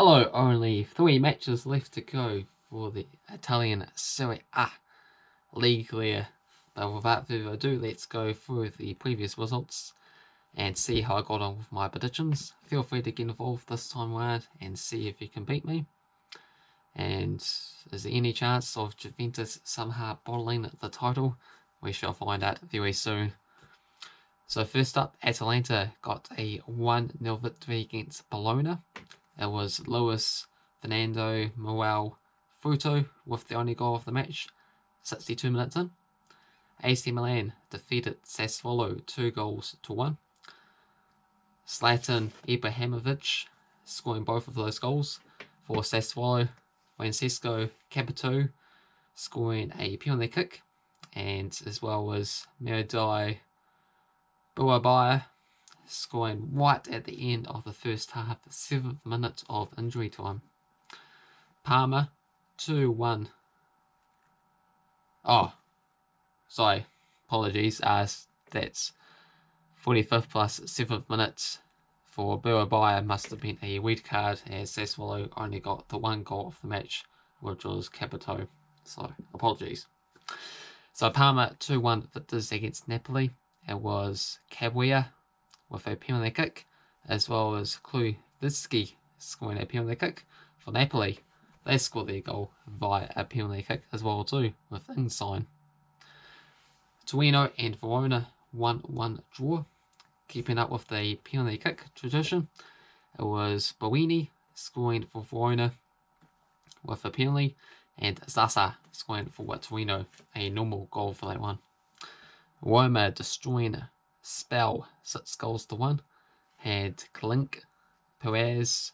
Hello, only 3 matches left to go for the Italian Serie A league leader. But without further ado, let's go through the previous results and see how I got on with my predictions. Feel free to get involved this time around and see if you can beat me. And is there any chance of Juventus somehow bottling the title? We shall find out very soon. So first up, Atalanta got a 1-0 victory against Bologna. It was Luis Fernando Moral Fruto with the only goal of the match, 62 minutes in. AC Milan defeated Sassuolo 2-1. Zlatan Ibrahimovic scoring both of those goals for Sassuolo. Francesco Capito scoring a penalty kick, and as well as Miradai Buabaya scoring right at the end of the first half, 7th minute of injury time. Parma 2-1. Oh, sorry, apologies. That's 45th plus 7th minute for Buabaya must have been a red card, as Sassuolo only got the one goal of the match, which was Capito. So apologies. So Parma 2-1 victors against Napoli. It was Cabuya with a penalty kick, as well as Kluivski scoring a penalty kick for Napoli. They scored their goal via a penalty kick as well too, with Insign. Torino and Verona 1-1 draw. Keeping up with the penalty kick tradition, it was Bowini scoring for Verona with a penalty, and Zaza scoring for Torino, a normal goal for that one. Roma destroying Spal 6-1. Had Klink, Perez,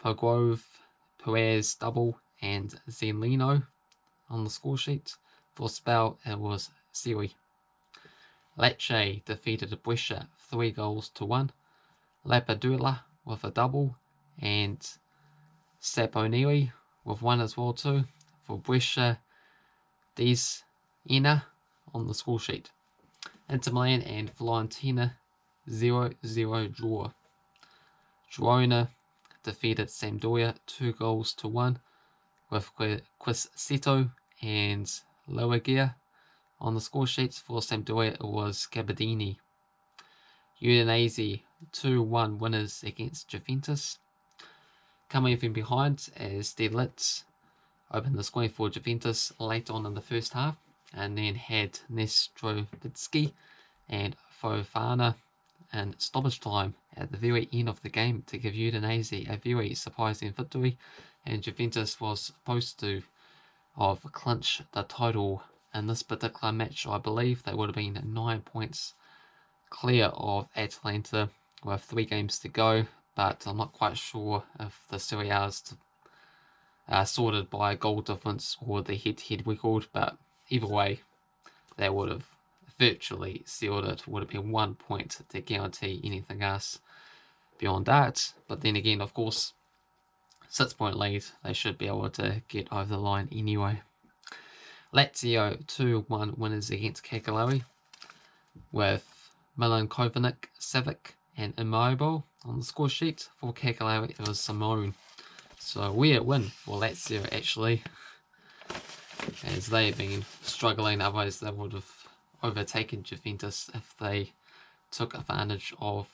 Pogrove, Perez double, and Zenlino on the score sheet. For Spal, it was Siri. Lecce defeated Brescia 3-1. Lapadula with a double, and Saponeri with one as well too. For Brescia, Des Ina on the score sheet. Intermilan and Fiorentina 0-0 draw. Verona defeated Sampdoria 2-1 with Quisito and Loagia on the score sheets. For Sampdoria, it was Gabardini. Udinese 2-1 winners against Juventus. Coming from behind as the Leece opened the scoring for Juventus late on in the first half, and then had Nestrovitsky and Fofana in stoppage time at the very end of the game to give Udinese a very surprising victory, and Juventus was supposed to have clinched the title in this particular match. I believe they would have been 9 points clear of Atalanta with 3 games to go, but I'm not quite sure if the Serie A is sorted by goal difference or the head-to-head record, but either way, they would have virtually sealed it. Would have been 1 point to guarantee anything else beyond that. But then again, of course, 6-point lead, they should be able to get over the line anyway. Lazio 2-1 winners against Cagilari, with Milankovic, Savic, and Immobile on the score sheet. For Cagilari, it was Simone. So a weird win for Lazio actually, as they have been struggling. Otherwise they would have overtaken Juventus if they took advantage of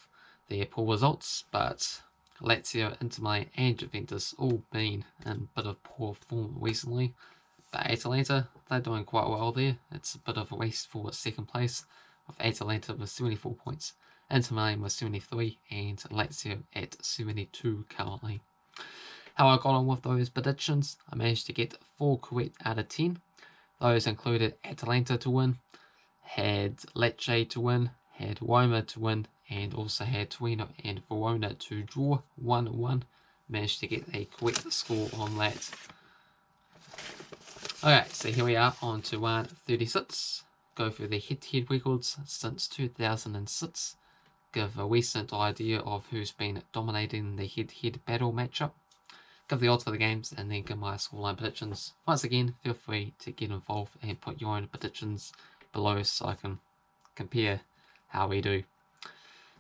their poor results. But Lazio, Inter Milan and Juventus all been in a bit of poor form recently. But Atalanta, they're doing quite well there. It's a bit of a race for second place, with Atalanta with 74 points, Inter Milan with 73, and Lazio at 72 currently. How I got on with those predictions, I managed to get 4 correct out of 10. Those included Atalanta to win, had Lecce to win, had Roma to win, and also had Torino and Verona to draw 1-1. Managed to get a correct score on that. Alright, so here we are on to 136. Go through the head-to-head records since 2006. Give a recent idea of who's been dominating the head-to-head battle matchup. Give the odds for the games, and then give my scoreline predictions. Once again, feel free to get involved and put your own predictions below so I can compare how we do.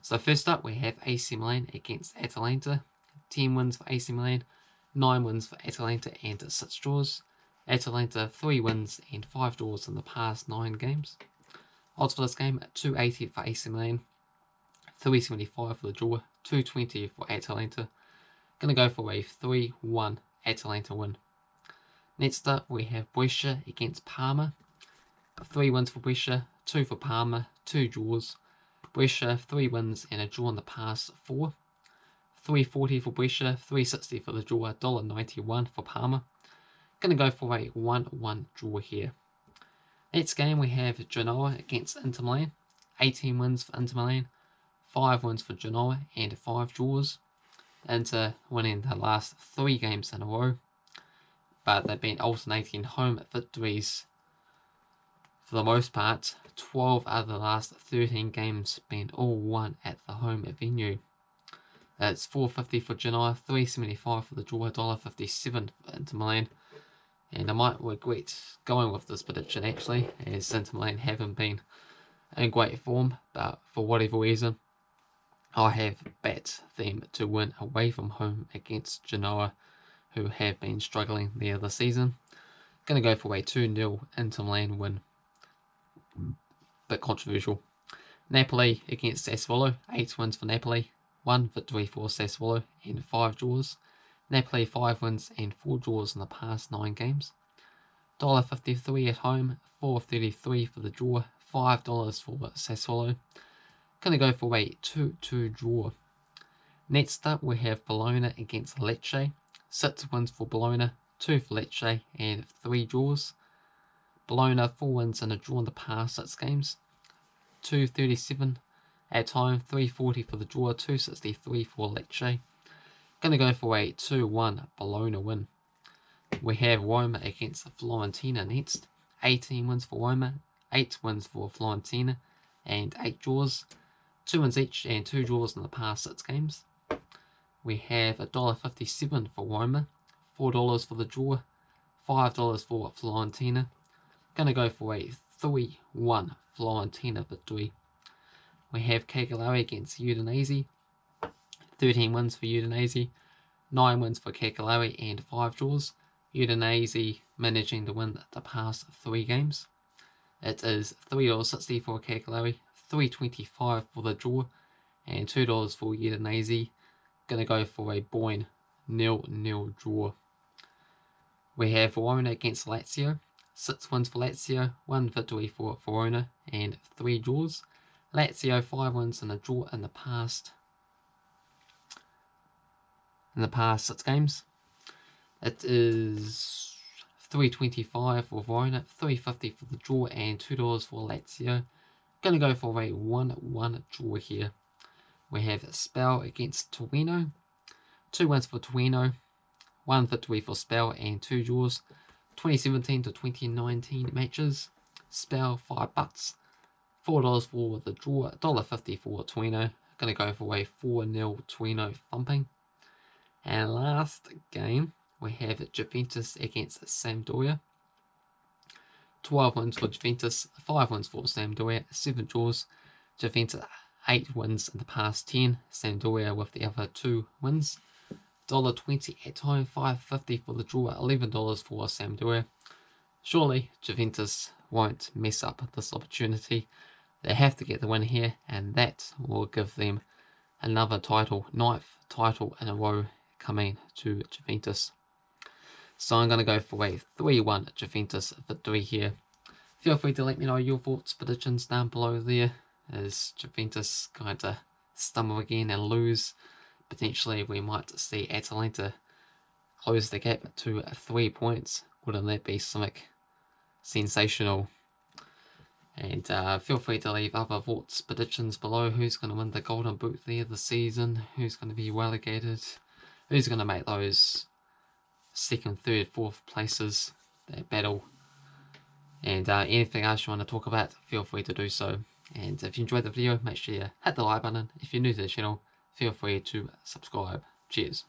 So first up, we have AC Milan against Atalanta. 10 wins for AC Milan, 9 wins for Atalanta and 6 draws. Atalanta 3 wins and 5 draws in the past 9 games. Odds for this game, 280 for AC Milan, 375 for the draw, 220 for Atalanta. Gonna go for a 3-1 Atalanta win. Next up, we have Brescia against Parma. 3 wins for Brescia, 2 for Parma, 2 draws. Brescia 3 wins and a draw in the past 4. 340 for Brescia, 360 for the draw, $1.91 for Parma. Gonna go for a 1-1 draw here. Next game we have Genoa against Intermilan. 18 wins for Intermilan, 5 wins for Genoa and 5 draws. Inter winning the last 3 games in a row, but they've been alternating home victories for the most part. 12 out of the last 13 games been all won at the home venue. It's $4.50 for Genoa, $3.75 for the draw, $1.57 for Inter Milan. And I might regret going with this prediction actually, as Inter Milan haven't been in great form, but for whatever reason, I have bet them to win away from home against Genoa, who have been struggling there this season. Gonna go for a 2-0 Inter Milan win. Bit controversial. Napoli against Sassuolo, 8 wins for Napoli, 1 victory for Sassuolo and 5 draws. Napoli 5 wins and 4 draws in the past 9 games. $1.53 at home, $4.33 for the draw, $5 for Sassuolo. Gonna go for a 2-2 draw. Next up we have Bologna against Lecce. 6 wins for Bologna, 2 for Lecce and 3 draws. Bologna 4 wins and a draw in the past 6 games. $2.37 at home, $3.40 for the draw, $2.63 for Lecce. Gonna go for a 2-1 Bologna win. We have Roma against Fiorentina next. 18 wins for Roma, 8 wins for Fiorentina and 8 draws. 2 wins each and 2 draws in the past 6 games. We have $1.57 for Roma, $4 for the draw, $5 for Fiorentina. Gonna go for a 3-1 Fiorentina victory. We have Cagilari against Udinese. 13 wins for Udinese, 9 wins for Cagilari and 5 draws. Udinese managing to win the past 3 games. It is $3.60 for Cagilari, $3.25 for the draw, and $2 for Udinese. Gonna go for a boring 0-0 draw. We have Verona against Lazio. 6 wins for Lazio, 1 victory for Verona, and 3 draws. Lazio 5 wins and a draw in the past 6 games. It is $3.25 for Verona, $3.50 for the draw, and $2 for Lazio. Gonna go for a 1-1 draw here. We have Spal against Torino. 2 wins for Torino, 1 victory for Spal, and 2 draws. 2017 to 2019 matches. Spal $5, $4 for the draw, $1.50 for Torino. Gonna go for a 4-0 Torino thumping. And last game, we have Juventus against Sampdoria. 12 wins for Juventus, 5 wins for Sampdoria, 7 draws. Juventus 8 wins in the past 10, Sampdoria with the other 2 wins. $1.20 at home, $5.50 for the draw, $11 for Sampdoria. Surely Juventus won't mess up this opportunity. They have to get the win here, and that will give them another title, 9th title in a row coming to Juventus. So I'm going to go for a 3-1 Juventus victory here. Feel free to let me know your thoughts, predictions down below there. Is Juventus going to stumble again and lose? Potentially we might see Atalanta close the gap to 3 points. Wouldn't that be something sensational? And feel free to leave other thoughts, predictions below. Who's going to win the Golden Boot there this season? Who's going to be relegated? Who's going to make those 2nd, 3rd, 4th places, that battle? And anything else you want to talk about, feel free to do so. And if you enjoyed the video, make sure you hit the like button. If you're new to the channel, feel free to subscribe. Cheers.